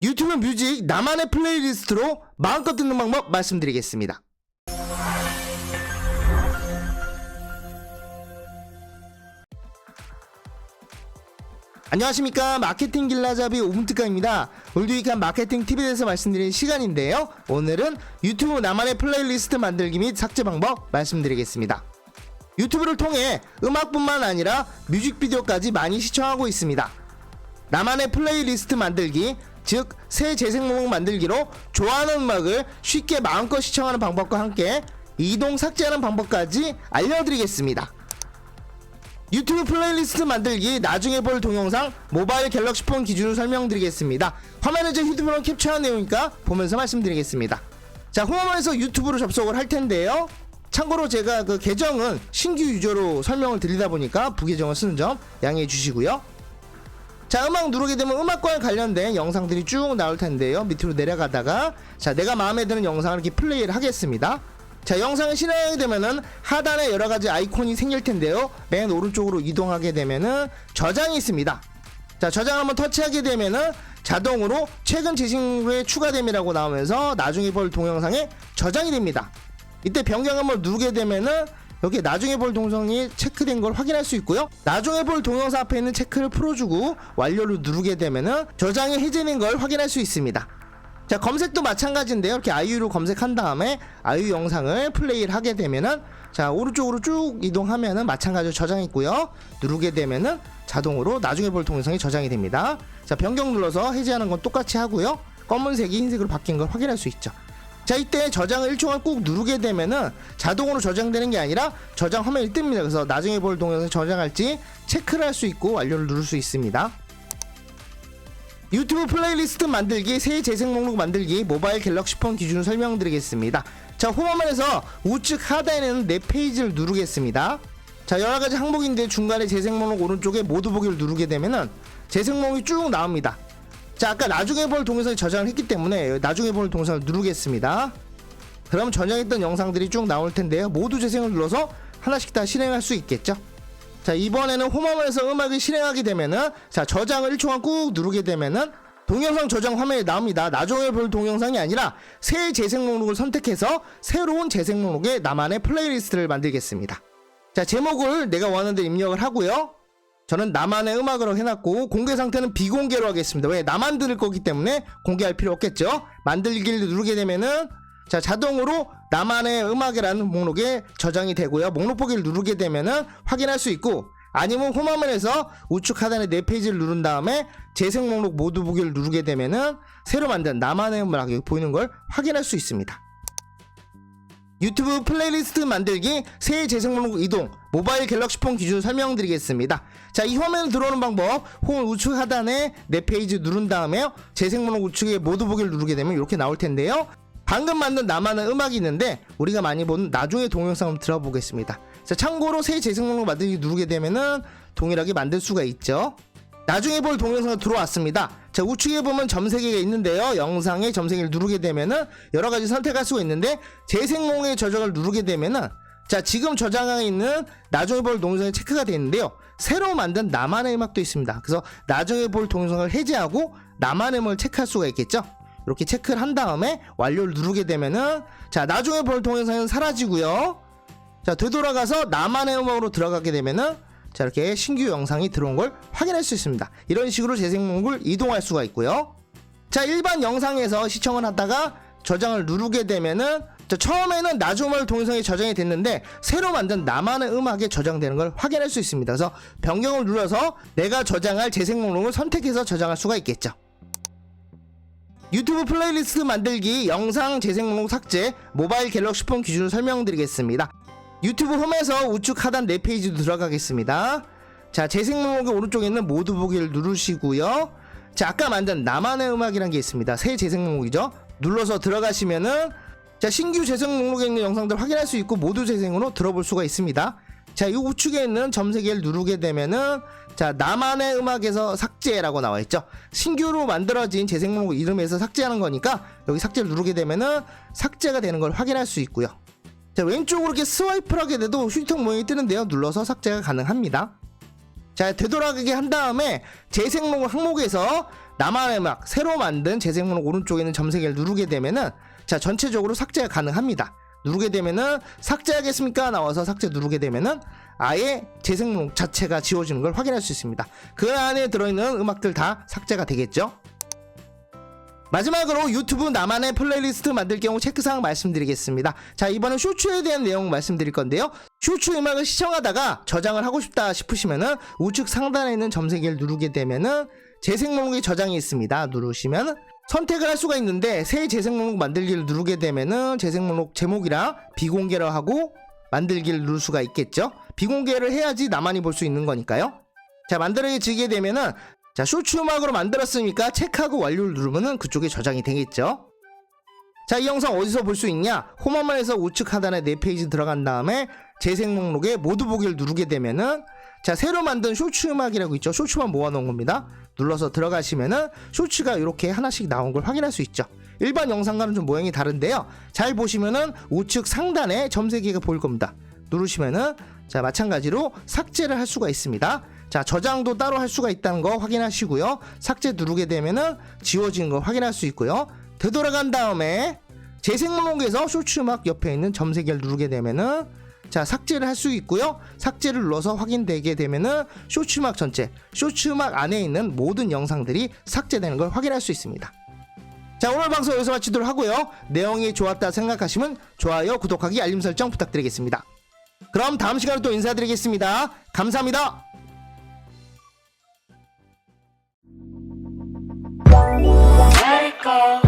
유튜브 뮤직 나만의 플레이리스트로 마음껏 듣는 방법 말씀드리겠습니다. 안녕하십니까, 마케팅 길라잡이 오문특강입니다. 오늘도 유익한 마케팅 팁에 대해서 말씀드릴 시간인데요, 오늘은 유튜브 나만의 플레이리스트 만들기 및 삭제 방법 말씀드리겠습니다. 유튜브를 통해 음악뿐만 아니라 뮤직비디오까지 많이 시청하고 있습니다. 나만의 플레이리스트 만들기, 즉 새 재생 목록 만들기로 좋아하는 음악을 쉽게 마음껏 시청하는 방법과 함께 이동 삭제하는 방법까지 알려드리겠습니다. 유튜브 플레이리스트 만들기 나중에 볼 동영상 모바일 갤럭시 폰 기준으로 설명드리겠습니다. 화면에 제 휴대폰으로 캡처한 내용이니까 보면서 말씀드리겠습니다. 자, 홈에서 유튜브로 접속을 할 텐데요, 참고로 제가 그 계정은 신규 유저로 설명을 드리다 보니까 부계정을 쓰는 점 양해해 주시고요. 자, 음악 누르게 되면 음악과 관련된 영상들이 쭉 나올 텐데요, 밑으로 내려가다가 자, 내가 마음에 드는 영상을 이렇게 플레이를 하겠습니다. 자, 영상을 실행하게 되면은 하단에 여러가지 아이콘이 생길 텐데요, 맨 오른쪽으로 이동하게 되면은 저장이 있습니다. 자, 저장 한번 터치하게 되면은 자동으로 최근 재생후에 추가됨이라고 나오면서 나중에 볼 동영상에 저장이 됩니다. 이때 변경 한번 누르게 되면은 여기 나중에 볼 동영상이 체크된 걸 확인할 수 있고요, 나중에 볼 동영상 앞에 있는 체크를 풀어주고 완료를 누르게 되면은 저장이 해제된 걸 확인할 수 있습니다. 자, 검색도 마찬가지인데요, 이렇게 아이유로 검색한 다음에 아이유 영상을 플레이를 하게 되면은 자, 오른쪽으로 쭉 이동하면은 마찬가지로 저장이 있고요, 누르게 되면은 자동으로 나중에 볼 동영상이 저장이 됩니다. 자, 변경 눌러서 해제하는 건 똑같이 하고요, 검은색이 흰색으로 바뀐 걸 확인할 수 있죠. 자, 이때 저장을 1초간 꾹 누르게 되면은 자동으로 저장되는 게 아니라 저장 화면이 뜹니다. 그래서 나중에 볼 동영상 저장할지 체크를 할 수 있고 완료를 누를 수 있습니다. 유튜브 플레이리스트 만들기, 새 재생 목록 만들기 모바일 갤럭시 폰 기준으로 설명드리겠습니다. 자, 홈화면에서 우측 하단에는 내 페이지를 누르겠습니다. 자, 여러가지 항목인데 중간에 재생 목록 오른쪽에 모두 보기를 누르게 되면은 재생 목록이 쭉 나옵니다. 자, 아까 나중에 볼 동영상에 저장을 했기 때문에 나중에 볼 동영상을 누르겠습니다. 그럼 저장했던 영상들이 쭉 나올 텐데요, 모두 재생을 눌러서 하나씩 다 실행할 수 있겠죠. 자, 이번에는 홈화면에서 음악을 실행하게 되면은 자, 저장을 1초간 꾹 누르게 되면은 동영상 저장 화면이 나옵니다. 나중에 볼 동영상이 아니라 새 재생 목록을 선택해서 새로운 재생 목록에 나만의 플레이리스트를 만들겠습니다. 자, 제목을 내가 원하는 데 입력을 하고요, 저는 나만의 음악으로 해놨고 공개 상태는 비공개로 하겠습니다. 왜? 나만 들을 거기 때문에 공개할 필요 없겠죠. 만들기를 누르게 되면은 자, 자동으로 나만의 음악이라는 목록에 저장이 되고요, 목록 보기를 누르게 되면은 확인할 수 있고, 아니면 홈화면에서 우측 하단에 내 페이지를 누른 다음에 재생 목록 모두 보기를 누르게 되면은 새로 만든 나만의 음악이 보이는 걸 확인할 수 있습니다. 유튜브 플레이리스트 만들기, 새 재생 목록 이동 모바일 갤럭시 폰 기준 설명드리겠습니다. 자, 이 화면 들어오는 방법, 홈 우측 하단에 내 페이지 누른 다음에 재생 목록 우측에 모두 보기를 누르게 되면 이렇게 나올 텐데요, 방금 만든 나만의 음악이 있는데 우리가 많이 보는 나중에 동영상을 들어보겠습니다. 자, 참고로 새 재생 목록 만들기 누르게 되면은 동일하게 만들 수가 있죠. 나중에 볼 동영상이 들어왔습니다. 자, 우측에 보면 점세개가 있는데요, 영상의 점세개를 누르게 되면은 여러가지 선택할 수가 있는데 재생 목록의 저장을 누르게 되면은 자, 지금 저장하고 있는 나중에 볼 동영상이 체크가 되어 있는데요, 새로 만든 나만의 음악도 있습니다. 그래서 나중에 볼 동영상을 해제하고 나만의 음악을 체크할 수가 있겠죠. 이렇게 체크를 한 다음에 완료를 누르게 되면은 자, 나중에 볼 동영상은 사라지고요, 자, 되돌아가서 나만의 음악으로 들어가게 되면은 자, 이렇게 신규 영상이 들어온 걸 확인할 수 있습니다. 이런 식으로 재생 목록을 이동할 수가 있고요. 자, 일반 영상에서 시청을 하다가 저장을 누르게 되면은 자, 처음에는 나중에 볼 동영상이 저장이 됐는데 새로 만든 나만의 음악에 저장되는 걸 확인할 수 있습니다. 그래서 변경을 눌러서 내가 저장할 재생 목록을 선택해서 저장할 수가 있겠죠. 유튜브 플레이리스트 만들기, 영상 재생 목록 삭제 모바일 갤럭시 폰 기준으로 설명드리겠습니다. 유튜브 홈에서 우측 하단 내 페이지로 들어가겠습니다. 자, 재생 목록의 오른쪽에 있는 모두 보기를 누르시고요, 자, 아까 만든 나만의 음악이란 게 있습니다. 새 재생 목록이죠. 눌러서 들어가시면은 자, 신규 재생 목록에 있는 영상들 확인할 수 있고 모두 재생으로 들어볼 수가 있습니다. 자, 이 우측에 있는 점세개를 누르게 되면은 자, 나만의 음악에서 삭제라고 나와있죠. 신규로 만들어진 재생 목록 이름에서 삭제하는 거니까 여기 삭제를 누르게 되면은 삭제가 되는 걸 확인할 수 있고요. 자, 왼쪽으로 이렇게 스와이프를 하게 돼도 휴지통 모양이 뜨는데요, 눌러서 삭제가 가능합니다. 자, 되돌아가게 한 다음에 재생 목록 항목에서 나만의 음악 새로 만든 재생 목록 오른쪽에 있는 점세개를 누르게 되면은 자 전체적으로 삭제가 가능합니다. 누르게 되면은 삭제하겠습니까? 나와서 삭제 누르게 되면은 아예 재생 목록 자체가 지워지는 걸 확인할 수 있습니다. 그 안에 들어있는 음악들 다 삭제가 되겠죠. 마지막으로 유튜브 나만의 플레이리스트 만들 경우 체크사항 말씀드리겠습니다. 자, 이번엔 쇼츠에 대한 내용 말씀드릴 건데요. 쇼츠 음악을 시청하다가 저장을 하고 싶다 싶으시면은 우측 상단에 있는 점세개를 누르게 되면은 재생 목록에 저장이 있습니다. 누르시면 선택을 할 수가 있는데 새 재생 목록 만들기를 누르게 되면은 재생 목록 제목이랑 비공개로 하고 만들기를 누를 수가 있겠죠. 비공개를 해야지 나만이 볼 수 있는 거니까요. 자, 만들어지게 되면은 자, 쇼츠 음악으로 만들었으니까 체크하고 완료를 누르면은 그쪽에 저장이 되겠죠. 자, 이 영상 어디서 볼 수 있냐? 홈화면에서 우측 하단에 내 페이지 들어간 다음에 재생 목록에 모두 보기를 누르게 되면은 자, 새로 만든 쇼츠 음악이라고 있죠. 쇼츠만 모아놓은 겁니다. 눌러서 들어가시면은 쇼츠가 이렇게 하나씩 나온 걸 확인할 수 있죠. 일반 영상과는 좀 모양이 다른데요. 잘 보시면은 우측 상단에 점세개가 보일 겁니다. 누르시면은 자, 마찬가지로 삭제를 할 수가 있습니다. 자, 저장도 따로 할 수가 있다는 거 확인하시고요. 삭제 누르게 되면은 지워지는 거 확인할 수 있고요. 되돌아간 다음에 재생 목록에서 쇼츠 음악 옆에 있는 점세개를 누르게 되면은 자, 삭제를 할 수 있고요. 삭제를 눌러서 확인되게 되면은 쇼츠 음악 전체, 쇼츠 음악 안에 있는 모든 영상들이 삭제되는 걸 확인할 수 있습니다. 자, 오늘 방송 여기서 마치도록 하고요. 내용이 좋았다 생각하시면 좋아요, 구독하기, 알림 설정 부탁드리겠습니다. 그럼 다음 시간에 또 인사드리겠습니다. 감사합니다. Let it go.